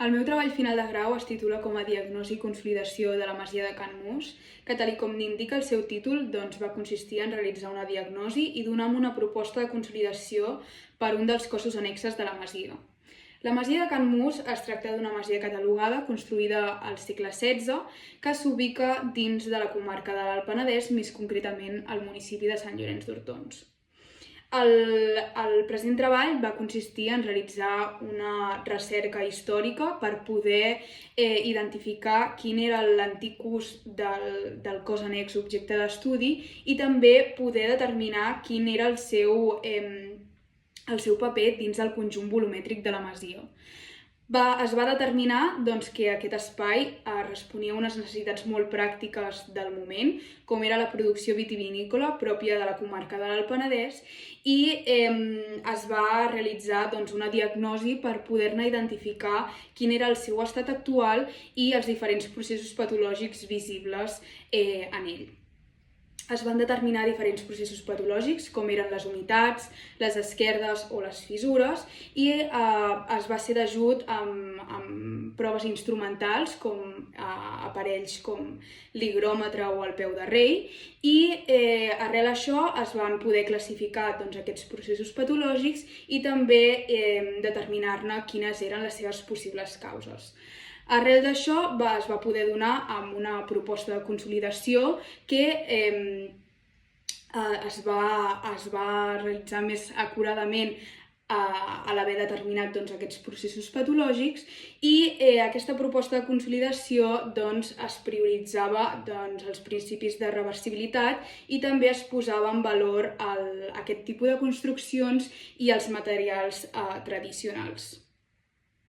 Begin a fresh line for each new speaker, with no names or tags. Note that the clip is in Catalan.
El meu treball final de grau es titula com a Diagnosi i consolidació de la masia de Can Mus, que tal com n'indica el seu títol, va consistir en realitzar una diagnosi i donar una proposta de consolidació per un dels cossos annexes de la masia. La masia de Can Mus es tracta d'una masia catalogada construïda al segle XVI que s'ubica dins de la comarca de l'Alt Penedès, més concretament al municipi de Sant Llorenç d'Hortons. El present treball va consistir en realitzar una recerca històrica per poder identificar quin era l'antic ús del cos annex objecte d'estudi i també poder determinar quin era el seu paper dins del conjunt volumètric de la masia. Es va determinar que aquest espai responia a unes necessitats molt pràctiques del moment, com era la producció vitivinícola pròpia de la comarca de l'Alt Penedès, i es va realitzar una diagnosi per poder-ne identificar quin era el seu estat actual i els diferents processos patològics visibles en ell. Es van determinar diferents processos patològics, com eren les humitats, les esquerdes o les fissures, i es va ser d'ajut amb proves instrumentals, com aparells com l'higròmetre o el peu de rei, i arrel d'això es van poder classificar aquests processos patològics i també determinar-ne quines eren les seves possibles causes. Arrel d'això es va poder donar amb una proposta de consolidació que es va realitzar més acuradament a l'haver determinat aquests processos patològics, i aquesta proposta de consolidació es prioritzava els principis de reversibilitat i també es posava en valor aquest tipus de construccions i els materials tradicionals.